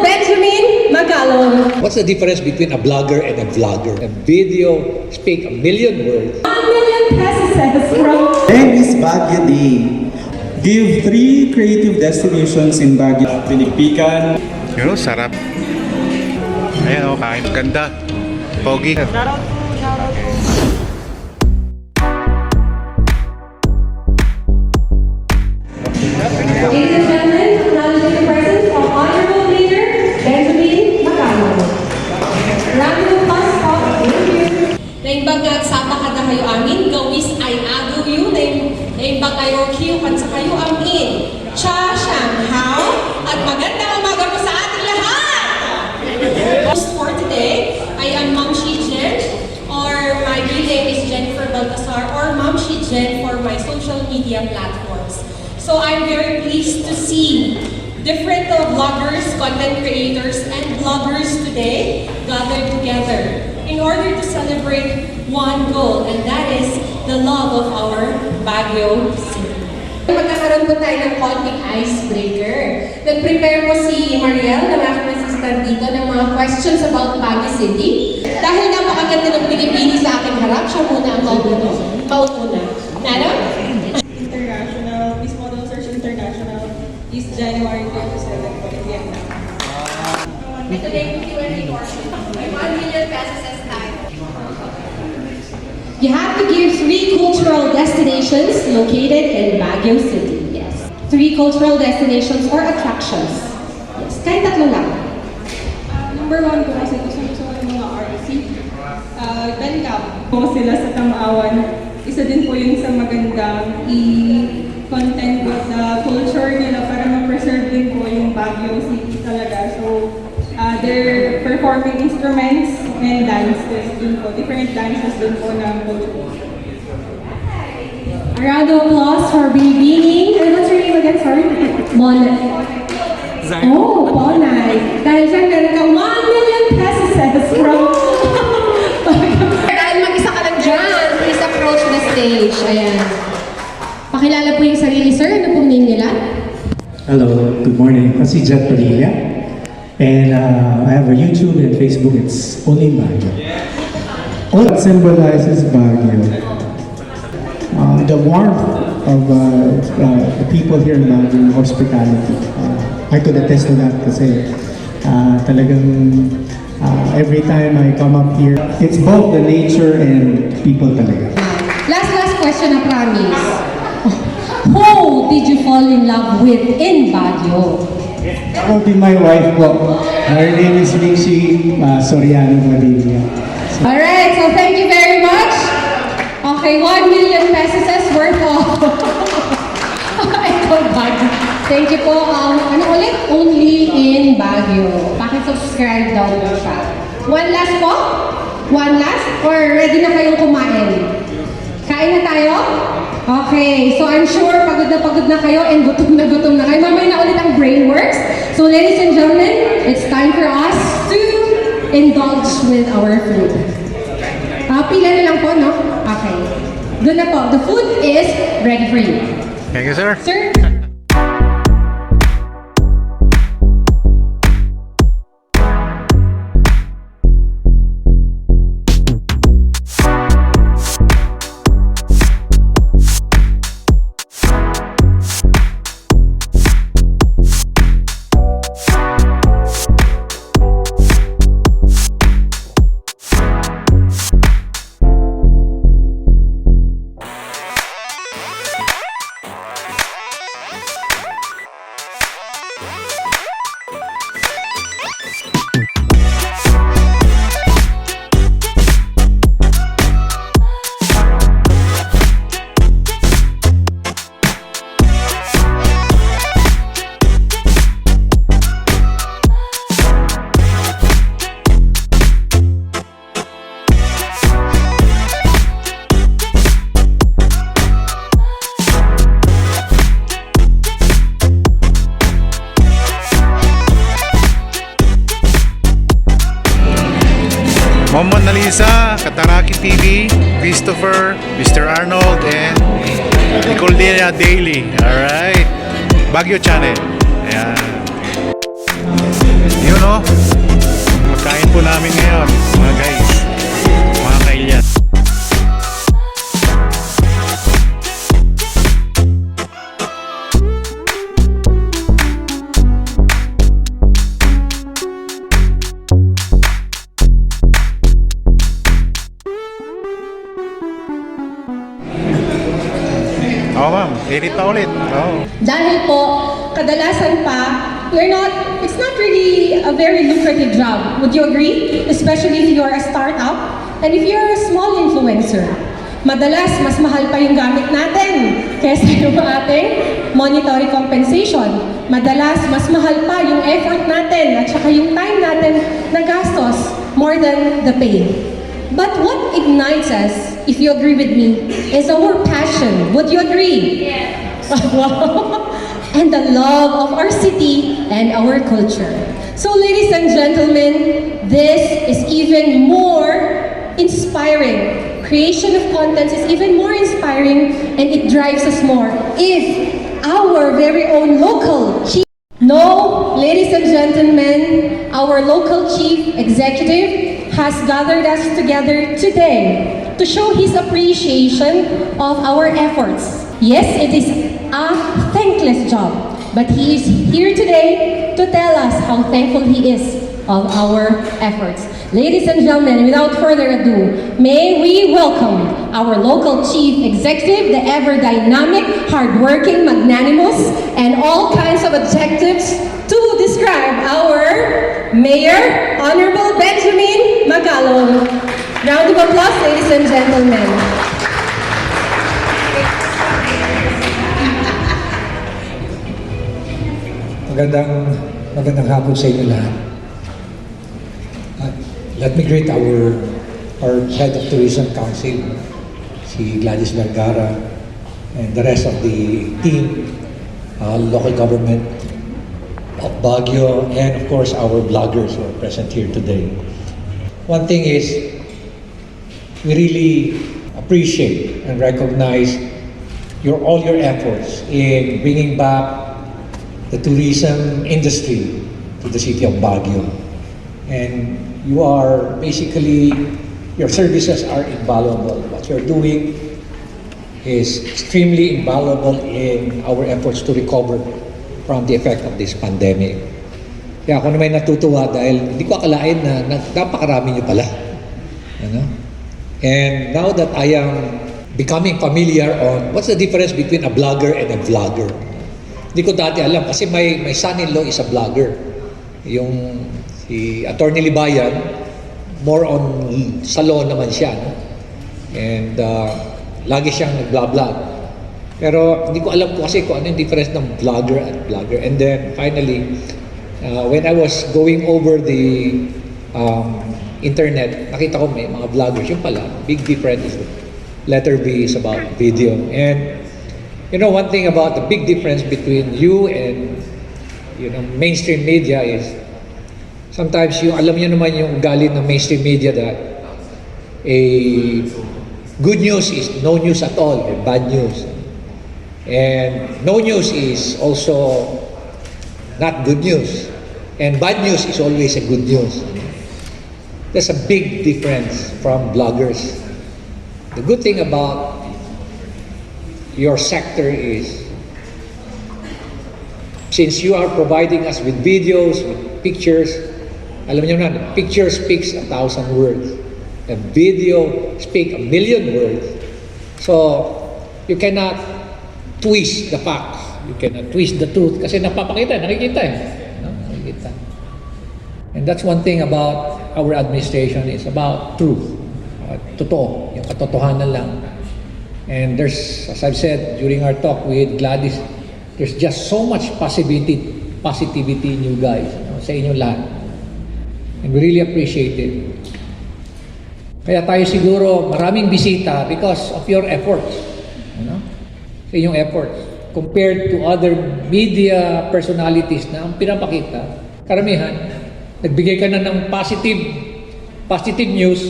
Benjamin Magalong. What's the difference between a blogger and a vlogger? A video speak a million words. 1 million pesos from... Then is Baguio Day. Give 3 creative destinations in Baguio. Pinikpikan. Yun, sarap. Ayan, oh, kain. Ganda. Pogi. Ladies and gentlemen, acknowledging the presence of Honorable Leader Benjamin Magalong. Round of applause po. Thank you. Naimbag nga sa kada kayo amin, gawis ay agaw yun. Naimbag ayo kiyo at sa kayo amin. Cha, siyang, how, at magandang umaga po sa ating lahat! Host for today, I am Momshie Jhen, or my real name is Jennifer Baltasar, or Momshie Jhen for my social media platforms. So I'm very pleased to see different vloggers, content creators, and bloggers today gathered together in order to celebrate one goal, and that is the love of our Baguio City. Magkakaroon po tayo ng konting icebreaker. Nag-prepare po si Mariel, ng aking assistant dito, ng mga questions about Baguio City. Dahil napakaganda ng pinipili sa aking harap, siya muna ang mauna. Madam? International, Miss Model Search International is January 27 po in Vietnam. Today, Q&A portion. 1 million pesos as time. You have to give 3 cultural destinations located in Baguio City. Yes. 3 cultural destinations or attractions. Yes. Kahit tatlo lang. Number 1 po kasi gusto ko ng mga RC. Welcome po sila sa Tamawan. Isa din po yun sa magandang i-content with the culture nila para ma-preserve din po yung Baguio City talaga. So, they're performing instruments and dances din po. Different dances din po ng culture. A round of applause for Bibini. And what's your name again? Sorry? Monay. Oh, Monay. Dahil dyan, meron kang 1 million pesos from... Dahil mag-isa ka lang dyan, please approach the stage. Ayan. Pakilala po yung sarili, sir. Ano pong name nila? Hello, good morning. I'm si Jhen Padilla. And I have a YouTube and Facebook. It's only Baguio. All that symbolizes Baguio. The warmth of the people here in Baguio, hospitality. I could attest to that kasi talagang every time I come up here, it's both the nature and people talaga. Last question, I promise. Who did you fall in love with in Baguio? That will be my wife po. Her name is Momshie Soriano Padilla. Alright, so thank you very much. Okay, 1 million pesos worth of ito, Baguio. Thank you po. Ano ulit? Only in Baguio. Pakisubscribe daw po siya. One last po? One last? Or ready na kayong kumain? Kain na tayo? Okay, so I'm sure pagod na kayo and gutom na kayo. Mamaya na ulit ang Brainworks. So ladies and gentlemen, it's time for us to indulge with our food. Pila na lang po, no? Okay. Doon na po. The food is ready for you. Thank you, sir. Sir? Mona Lisa, Kataraki TV, Christopher, Mr. Arnold, and Nicoldea Daily. Alright. Baguio Channel. Ayan. Yun oh. Pagkain po namin ngayon, mga guys. Mga kailyan. Oo, ma'am. Edit pa ulit. Oo. Dahil po, kadalasan pa, it's not really a very lucrative job. Would you agree? Especially if you're a startup and if you're a small influencer. Madalas, mas mahal pa yung gamit natin kaysa yung ating monetary compensation. Madalas, mas mahal pa yung effort natin at saka yung time natin na gastos more than the pay. But what ignites us, if you agree with me, is our passion. Would you agree? Yes. And the love of our city and our culture. So ladies and gentlemen, this is even more inspiring. Creation of contents is even more inspiring and it drives us more if our very own local chief. No, ladies and gentlemen, our local chief executive has gathered us together today to show his appreciation of our efforts. Yes, it is a thankless job, but he is here today to tell us how thankful he is of our efforts. Ladies and gentlemen, without further ado, may we welcome our local chief executive, the ever-dynamic, hardworking, magnanimous, and all kinds of adjectives to describe our Mayor, Honorable Benjamin Magalong. Round of applause, ladies and gentlemen. Magandang hapon sa inyo lahat. Let me greet our head of Tourism Council, si Gladys Vergara, and the rest of the team, local government of Baguio, and of course our bloggers who are present here today. One thing is, we really appreciate and recognize all your efforts in bringing back the tourism industry to the city of Baguio. And you are basically, your services are invaluable. What you're doing is extremely invaluable in our efforts to recover from the effect of this pandemic. Kaya ako naman natutuwa dahil hindi ko akalain na napakarami nyo pala. Ano? And now that I am becoming familiar on what's the difference between a blogger and a vlogger. Hindi ko dati alam kasi my son-in-law is a blogger. Yung si Attorney Libayan, more on salon naman siya. No? And lagi siyang nag-vlog. Pero hindi ko alam po kasi kung ano yung difference ng vlogger at blogger. And then finally, when I was going over the internet, nakita ko may mga vloggers. Yung pala, big difference is letter B is about video. And you know, one thing about the big difference between you and mainstream media is sometimes alam niyo naman yung ugali ng mainstream media that good news is no news at all, or bad news. And no news is also not good news. And bad news is always a good news. There's a big difference from bloggers. The good thing about your sector is, since you are providing us with videos, with pictures, alam niyo na, picture speaks 1,000 words. A video speaks 1,000,000 words. So, you cannot twist the facts. You cannot twist the truth. Kasi nakikita eh. No? Nakikita. And that's one thing about our administration is about truth. Totoo. Yung katotohanan lang. And there's, as I've said during our talk with Gladys, there's just so much positivity in you guys, sa inyong lahat. And we really appreciate it. Kaya tayo siguro maraming bisita because of your efforts. Sa inyong efforts. Compared to other media personalities na ang pinapakita, karamihan, nagbigay ka na ng positive news,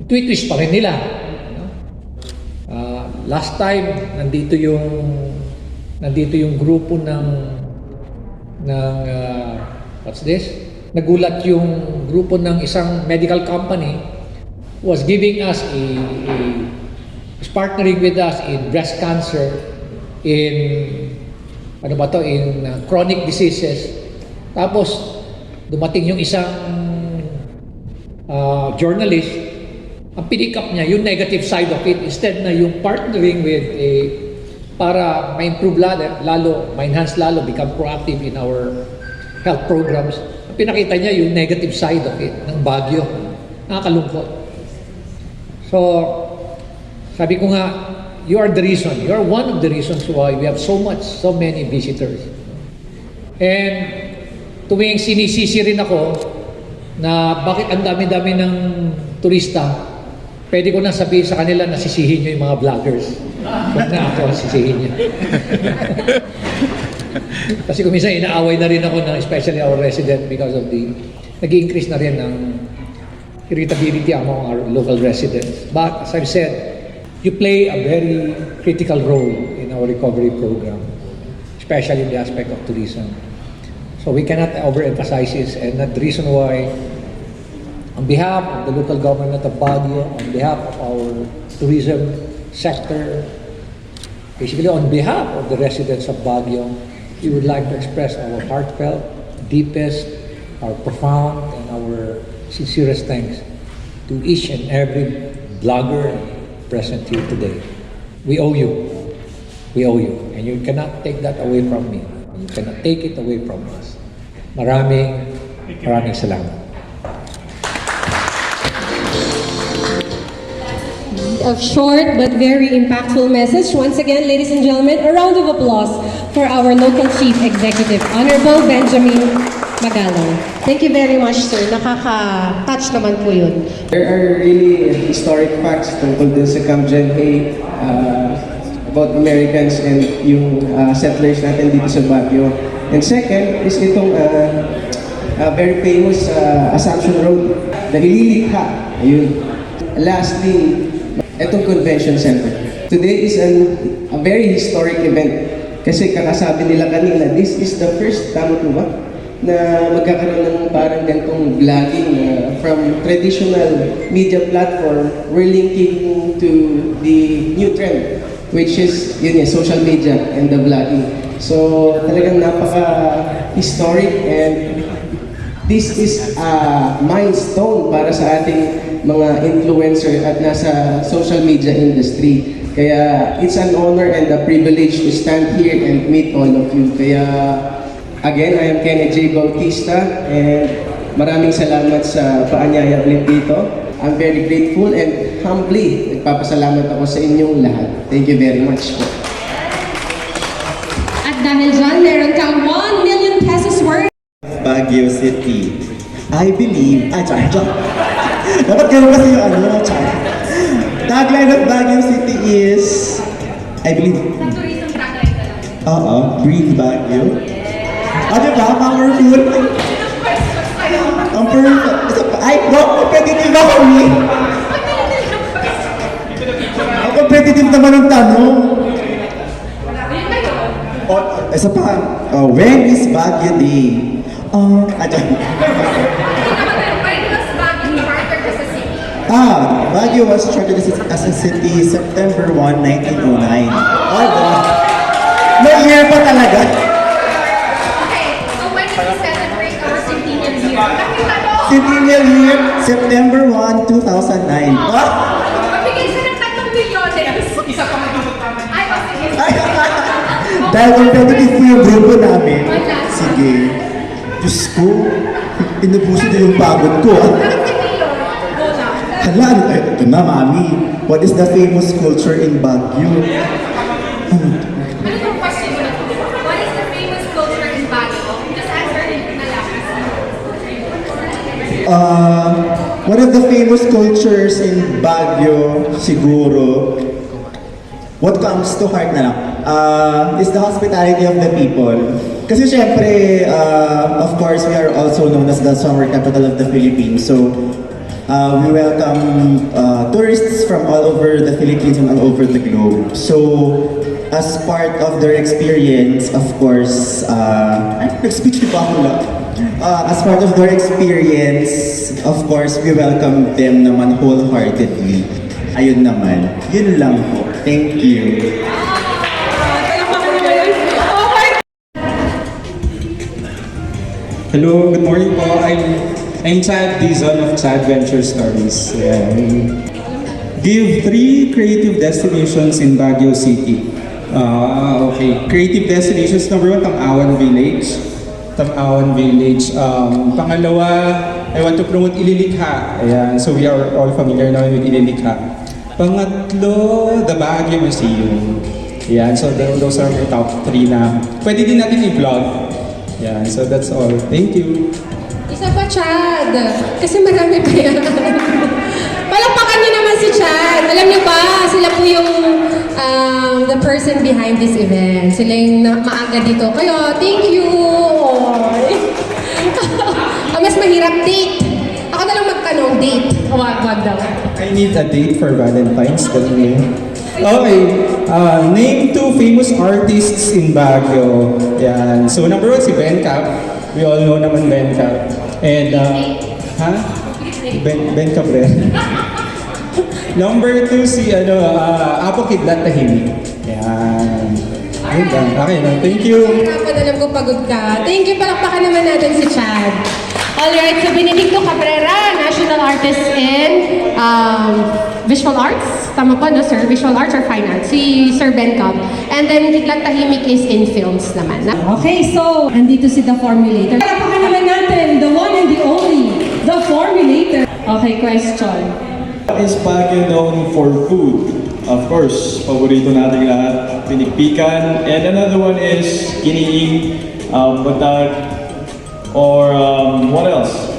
tweet pa rin nila. Last time, nandito yung grupo ng what's this? nagulat yung grupo ng isang medical company was giving us was partnering with us in breast cancer, in chronic diseases. Tapos dumating yung isang journalist, ang pick up niya yung negative side of it instead na yung partnering with para ma-improve lalo, ma-enhance lalo, become proactive in our health programs. Ang pinakita niya yung negative side of it ng Baguio. Nakakalungkot. So, sabi ko nga, you are the reason. You are one of the reasons why we have so many visitors. And tuwing sinisisi rin ako na bakit ang dami-dami ng turista, pwede ko na sabihin sa kanila na sisihin nyo yung mga vloggers. Huwag na ako ang sisihin nyo. Kasi kung minsan inaaway na rin ako ng especially our resident because of nag-increase na rin ng irritability among our local residents. But as I've said, you play a very critical role in our recovery program, especially in the aspect of tourism. So we cannot overemphasize this, and that's the reason why, on behalf of the local government of Baguio, on behalf of our tourism sector, basically on behalf of the residents of Baguio, we would like to express our heartfelt, deepest, our profound, and our sincerest thanks to each and every blogger present here today. We owe you. We owe you. And you cannot take that away from me. You cannot take it away from us. Maraming salamat. A short but very impactful message. Once again, ladies and gentlemen, a round of applause for our local Chief Executive, Honorable Benjamin Magalong. Thank you very much, sir. Nakaka-touch naman po yun. There are really historic facts tungkol din sa Camp Jhen about Americans and yung settlers natin dito sa Baguio. And second is itong very famous Assumption Road na ililikha. Ayun. Lastly, itong Convention Center. Today is a very historic event kasi kakasabi nila kanina, this is the first, tama po ba, na magkakaroon ng parang ganitong vlogging from traditional media platform, we're linking to the new trend, which is yun social media and the vlogging. So talagang napaka-historic, and this is a milestone para sa ating mga influencer at nasa social media industry. Kaya it's an honor and a privilege to stand here and meet all of you. Kaya again, I am Kenneth J. Bautista, and maraming salamat sa paanyaya ulit dito. I'm very grateful and humbly nagpapasalamat ako sa inyong lahat. Thank you very much po. At dahil dyan, meron kang 1 million pesos worth. Baguio City. I believe, dapat ganun kasi yung tagline of Baguio City is, I believe, breathe Baguio. Diba? Powerful. Ang perfect. Ay, competitive ako ni. Ang competitive naman ang tanong. Isa pa, when is Baguio Day? Baguio was chartered as a city September 1, 1909. Oh, God. May year pa talaga. Okay, so when did we celebrate our centennial year? Centennial year, September 1, 2009. Mabigay siya ng 3 milyones. Isa pa ay, sige. Dahil competitive po yung grupo namin. Sige. Diyos ko, inubusin na yung pagod ko. Hala, ito na, Mami. What is the famous culture in Baguio? Ano yung question mo? What is the famous culture in Baguio? Just answer it na lang. One of the famous cultures in Baguio, siguro, what comes to heart na lang, is the hospitality of the people. Kasi syempre, of course, we are also known as the summer capital of the Philippines. So, we welcome tourists from all over the Philippines and all over the globe. So, as part of their experience, of course, nag-speech di ba ako lang? as part of their experience, of course, we welcome them naman wholeheartedly. Ayun naman. Yun lang po. Thank you. Hello, good morning po. I'm Chad Dizon of Chad Venture Stories. Give 3 creative destinations in Baguio City. Okay. Creative destinations, number 1, Tang-Awan Village. Tang-Awan Village. Pangalawa, I want to promote Ililikha. Ayan, so we are all familiar now with Ililikha. Pangatlo, the Baguio Museum. Ayan, so those are my top 3 na pwede din natin i-vlog. Yan, so that's all. Thank you. Isa pa, Chad. Kasi marami pa yan. Palakpakan niyo naman si Chad. Alam niyo ba, sila po yung the person behind this event. Sila yung maaga dito. Kaya, thank you. Mas mahirap date. Ako na lang magtanong, date. Wag daw. I need a date for Valentine's. Okay. Name 2 famous artists in Baguio. Yan. So number 1 si Ben Cap. We all know naman Ben Cap. And Ben Cabrera. Number 2 si Apo Kidlat Tahimik. Yan. Ayun lang. Okay na. Thank you. Hirapan, alam ko pagod ka. Thank you. Palakpakan naman natin si Chad. Alright, so Benedicto Cabrera, national artist in visual arts. Tama po, no, sir? Visual arts or fine arts? Si Sir Ben Cobb. And then, Kidlat Tahimik is in films naman. Okay, so, andito si The Formulator. Palakpakan naman natin, the one and the only, The Formulator. Okay, question. Is Baguio known for food? Of course, paborito nating lahat, pinikpikan. And another one is kiniing, batag, or what else?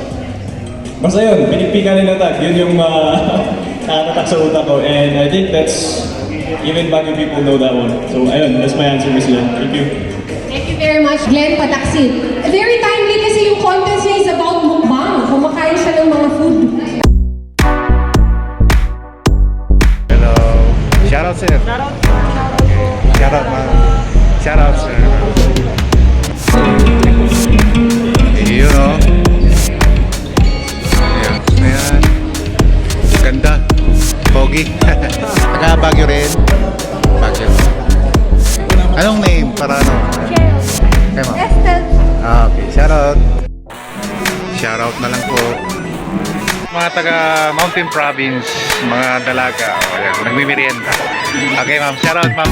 Basta yun, pinikpikan ni Natag. Yun yung nakatatak sa utak ko. And I think that's, even Baguio people know that one. So ayun, that's my answer, Miss Len. Thank you. Thank you very much, Glenn Pataksin. Very timely kasi yung contest niya is about mukbang. Kumakain siya ng mga food. Hello. Shout out, sir. Shout out, ma'am. Shout out, sir. You know. Ayan. Ganda. Pogi. Taga Baguio rin. Baguio. Anong name para ano? Kay ma'am? Okay. Shout out. Shout out na lang po. Mga taga Mountain Province, mga dalaga. Ayan. Nagmimerienda. Okay, ma'am. Shout out, ma'am.